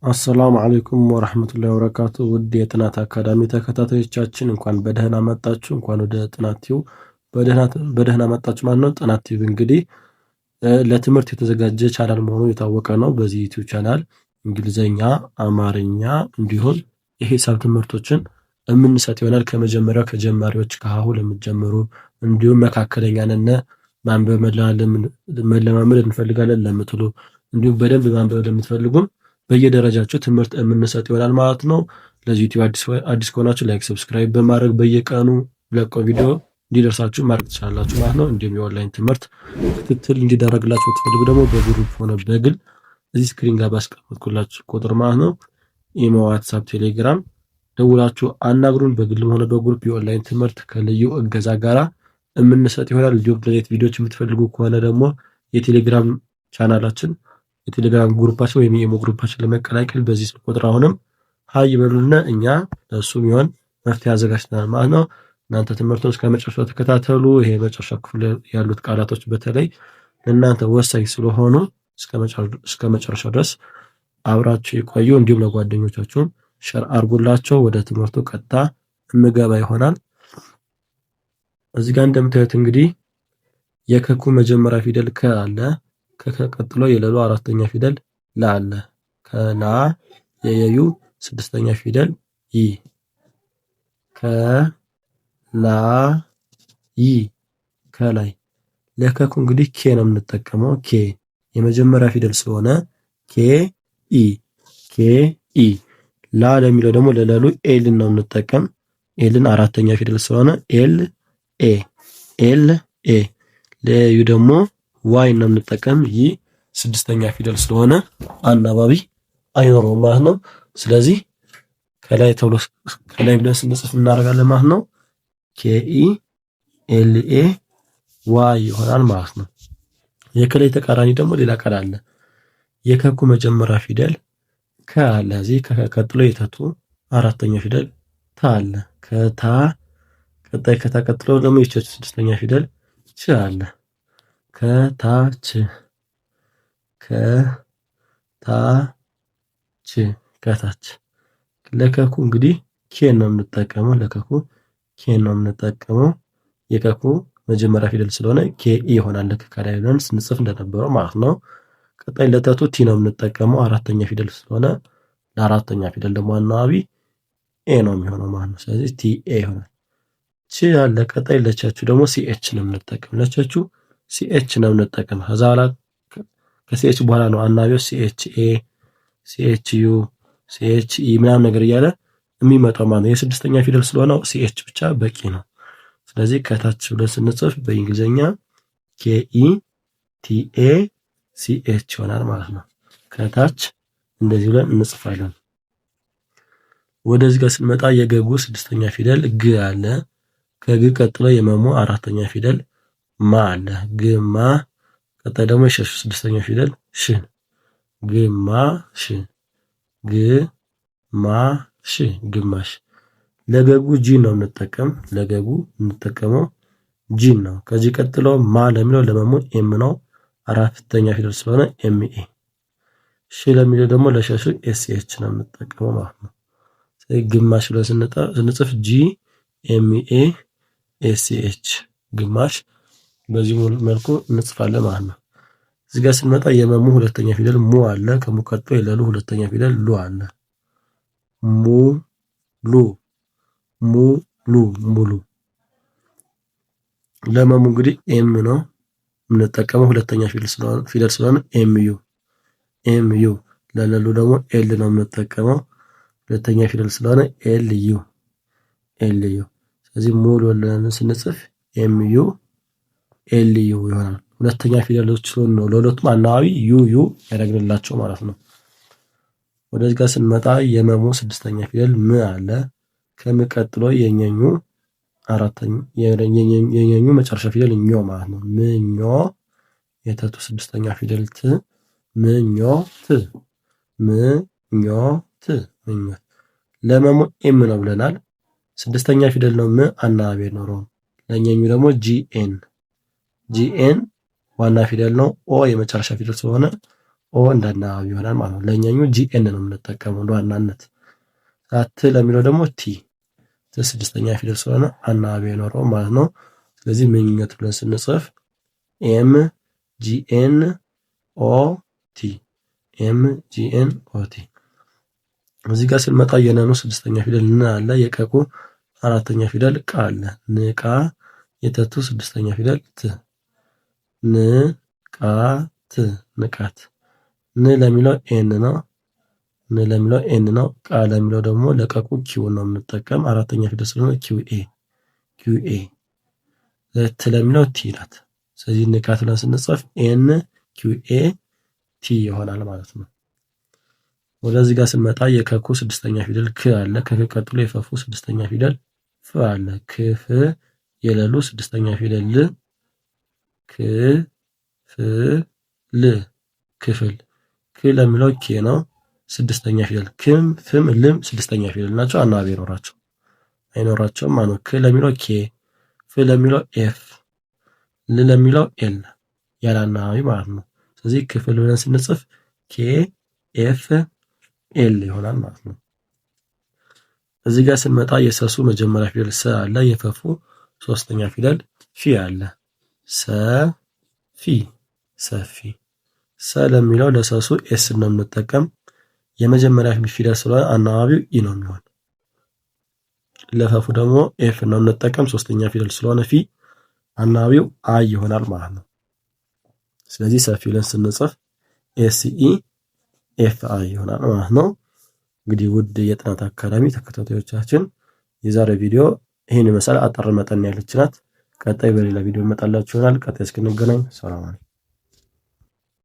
አሰላሙ አለይኩም ወራህመቱላሂ ወበረካቱ። ውድ የጥናት አካዳሚ ተከታታዮቻችን እንኳን በደህና መጣችሁ። እንኳን ወደ ጥናት ቲዩብ በደህና መጣችሁ ማለት ነው። ጥናት ቲዩብ እንግዲህ ለትምህርት የተዘጋጀ ቻናል መሆኑ የታወቀ ነው። በዚህ ዩቲዩብ ቻናል እንግሊዘኛ፣ አማርኛ እንዲሁም የሂሳብ ትምህርቶችን የምንሰጥ ይሆናል። ከመጀመሪያው ከጀማሪዎች ከሀሁ ለምትጀምሩ እንዲሁም መካከለኛ ነን ማንበብ መለማመድ እንፈልጋለን ለምትሉ እንዲሁም በደንብ ማንበብ ለምትፈልጉም በየደረጃቸው ትምህርት የምንሰጥ ይሆናል ማለት ነው። ለዚህ ዩቲዩብ አዲስ ከሆናችሁ ላይክ፣ ሰብስክራይብ በማድረግ በየቀኑ ለቀው ቪዲዮ እንዲደርሳችሁ ማድረግ ትችላላችሁ ማለት ነው። እንዲሁም የኦንላይን ትምህርት ክትትል እንዲደረግላችሁ ብትፈልጉ ደግሞ በግሩፕ ሆነ በግል እዚህ ስክሪን ጋር ባስቀመጥኩላችሁ ቁጥር ማለት ነው ኢሞ፣ ዋትስአፕ፣ ቴሌግራም ደውላችሁ አናግሩን። በግልም ሆነ በግሩፕ የኦንላይን ትምህርት ከልዩ እገዛ ጋራ የምንሰጥ ይሆናል። እንዲሁም ለዚህ ቪዲዮዎች የምትፈልጉ ከሆነ ደግሞ የቴሌግራም ቻናላችን የቴሌግራም ግሩፓችን ወይም የኢሞ ግሩፓችን ለመቀላቀል በዚህ ስልክ ቁጥር አሁንም ሀይ በሉና እኛ ለሱ የሚሆን መፍትሄ አዘጋጅተናል ማለት ነው። እናንተ ትምህርቱን እስከ መጨረሻው ተከታተሉ። ይሄ መጨረሻ ክፍል ያሉት ቃላቶች በተለይ ለእናንተ ወሳኝ ስለሆኑ እስከ መጨረሻው ድረስ አብራችሁ ይቆዩ። እንዲሁም ለጓደኞቻችሁም ሸር አድርጉላቸው። ወደ ትምህርቱ ቀጥታ እንገባ ይሆናል። እዚህ ጋር እንደምታዩት እንግዲህ የከኩ መጀመሪያ ፊደል ከ አለ። ከቀጥሎ የለሉ አራተኛ ፊደል ላ አለ። ከላ የየዩ ስድስተኛ ፊደል ይ። ከላ ይ ከላይ። ለከኩ እንግዲህ ኬ ነው የምንጠቀመው። ኬ የመጀመሪያ ፊደል ስለሆነ ኬ ኢ ኬ ኢ። ላ ለሚለው ደግሞ ለለሉ ኤል ነው የምንጠቀም። ኤልን አራተኛ ፊደል ስለሆነ ኤል ኤ ኤል ኤ። ለዩ ደግሞ ዋይ ነው የምንጠቀም። ይህ ስድስተኛ ፊደል ስለሆነ አናባቢ አይኖረውም ማለት ነው። ስለዚህ ከላይ ብለን ስንጽፍ እናደርጋለን ማለት ነው። ኬኢ ኤልኤ ዋይ ይሆናል ማለት ነው። የከላይ ተቃራኒ ደግሞ ሌላ ቃል አለ። የከኩ መጀመሪያ ፊደል ከ አለ። እዚህ ከቀጥሎ የተቱ አራተኛ ፊደል ታ አለ። ከታ ቀጣይ ከታ ቀጥሎ ደግሞ የቸ ስድስተኛ ፊደል ች አለ። ከታች ከታች። ለከኩ እንግዲህ ኬን ነው የምንጠቀመው። ለከኩ ኬን ነው የምንጠቀመው። የከኩ መጀመሪያ ፊደል ስለሆነ ኬ ይሆናል። ልክ ከላይ ብለን ስንጽፍ እንደነበረው ማለት ነው። ቀጣይ ለተቱ ቲ ነው የምንጠቀመው። አራተኛ ፊደል ስለሆነ ለአራተኛ ፊደል ደግሞ አናባቢ ኤ ነው የሚሆነው ማለት ነው። ስለዚህ ቲ ኤ ይሆናል። ቺ ያለ ቀጣይ ለቸቹ ደግሞ ሲኤች ነው የምንጠቀመው። ለቸቹ ሲኤች ነው የምንጠቀም። ከዛ በኋላ ከሲኤች በኋላ ነው አናባቢው ሲኤች ኤ፣ ሲኤች ዩ፣ ሲኤች ኢ ምናምን ነገር እያለ የሚመጣው ማለት ነው። የስድስተኛ ፊደል ስለሆነ ሲኤች ብቻ በቂ ነው። ስለዚህ ከታች ብለን ስንጽፍ በእንግሊዘኛ ኬኢ ቲኤ ሲኤች ይሆናል ማለት ነው። ከታች እንደዚህ ብለን እንጽፋለን። ወደዚህ ጋር ስንመጣ የገጉ ስድስተኛ ፊደል ግ አለ። ከግ ቀጥሎ የመሙ አራተኛ ፊደል ማ አለ። ግማ። ቀጣይ ደግሞ የሸሹ ስድስተኛ ፊደል ሽ። ግማሽ ግማሽ ግማሽ። ለገጉ ጂ ነው እንጠቀም። ለገጉ እንጠቀመው ጂ ነው። ከዚህ ቀጥሎ ማ ለሚለው ለመሙ ኤም ነው። አራተኛ ፊደል ስለሆነ ኤም ኤ። ሽ ለሚለው ደግሞ ለሸሹ ኤስ ኤች ነው የምንጠቀመው ማለት ነው። ስለዚህ ግማሽ ብለን ስንጽፍ ጂ ኤም ኤ ኤስ ኤች ግማሽ። በዚህ መልኩ እንጽፋለን ማለት ነው። እዚህ ጋር ስንመጣ የመሙ ሁለተኛ ፊደል ሙ አለ። ከሙ ቀጥሎ የለሉ ሁለተኛ ፊደል ሉ አለ። ሙሉ። ለመሙ እንግዲህ ኤም ነው የምንጠቀመው። ሁለተኛ ፊደል ስለሆነ ኤም ዩ። ለለሉ ደግሞ ኤል ነው የምንጠቀመው። ሁለተኛ ፊደል ስለሆነ ኤል ዩ። ስለዚህ ሙሉ ብለን ስንጽፍ ኤም ዩ ኤል ዩ ይሆናል። ሁለተኛ ፊደሎች ስለሆኑ ነው ለሁለቱም አናባቢ ዩ ያደርግላቸው ማለት ነው። ወደዚህ ጋር ስንመጣ የመሙ ስድስተኛ ፊደል ም አለ። ከመቀጥሎ የኘኙ የኘኙ መጨረሻ ፊደል ኞ ማለት ነው። ምኞ። የተቱ ስድስተኛ ፊደል ት ምኞት። ምኞት። ለመሙ ኤም ነው ብለናል። ስድስተኛ ፊደል ነው ም አናባቢ ነው። ለኘኙ ደግሞ ጂኤን ዋና ፊደል ነው። ኦ የመጨረሻ ፊደል ስለሆነ ኦ እንደ አናባቢ ይሆናል ማለት ነው። ለኛኛው ጂኤን ነው የምንጠቀመው በዋናነት። ት ለሚለው ደግሞ ቲ ስድስተኛ ፊደል ስለሆነ አናባቢ አይኖረውም ማለት ነው። ስለዚህ ምኞት ብለን ስንጽፍ ኤም ጂኤን ኦ ቲ ኤም ጂኤን ኦ ቲ። እዚህ ጋር ስንመጣ የነኑ ስድስተኛ ፊደል ን አለ፣ የቀቁ አራተኛ ፊደል ቃ አለ። ንቃ የተቱ ስድስተኛ ፊደል ት ንቃት ንቃት። ን ለሚለው ኤን ነው። ን ለሚለው ኤን ነው። ቃ ለሚለው ደግሞ ለቀቁ ኪው ነው የምንጠቀም አራተኛ ፊደል ስለሆነ ኪውኤ። ት ለሚለው ቲ ናት። ስለዚህ ንቃት ብለን ስንጽፍ ኤን ኪውኤ ቲ ይሆናል ማለት ነው። ወደዚህ ጋር ስንመጣ የከኩ ስድስተኛ ፊደል ክ አለ። ከክ ቀጥሎ የፈፉ ስድስተኛ ፊደል ፍ አለ። ክፍ የለሉ ስድስተኛ ፊደል ል ክ ፍ ል ክፍል። ክ ለሚለው ኬ ነው ስድስተኛ ፊደል። ክም ፍም ልም ስድስተኛ ፊደል ናቸው። አናባቢ አይኖራቸውም ማለት ነው። ክ ለሚለው ኬ፣ ፍ ለሚለው ኤፍ፣ ል ለሚለው ኤል ያለ አናባቢ ማለት ነው። ስለዚህ ክፍል ብለን ስንጽፍ ኬ ኤፍ ኤል ይሆናል ማለት ነው። እዚህ ጋር ስንመጣ የሰሱ መጀመሪያ ፊደል ሰ አለ። የፈፉ ሶስተኛ ፊደል ፊ አለ። ሰፊ ሰፊ። ሰ ለሚለው ለሰሱ ኤስ ነው የምንጠቀም የመጀመሪያ ፊደል ስለሆነ አናባቢው ኢ ነው የሚሆን። ለፈፉ ደግሞ ኤፍ ነው የምንጠቀም ሶስተኛ ፊደል ስለሆነ ፊ አናባቢው አይ ይሆናል ማለት ነው። ስለዚህ ሰፊ ብለን ስንጽፍ ኤስኢ ኤፍ አይ ይሆናል ማለት ነው። እንግዲህ ውድ የጥናት አካዳሚ ተከታታዮቻችን የዛሬ ቪዲዮ ይህን ይመስላል። አጠር መጠን ያለች ናት። ቀጣይ በሌላ ቪዲዮ እመጣላችሁ ይሆናል። ቀጣይ እስክንገናኝ ሰላም አለይኩም።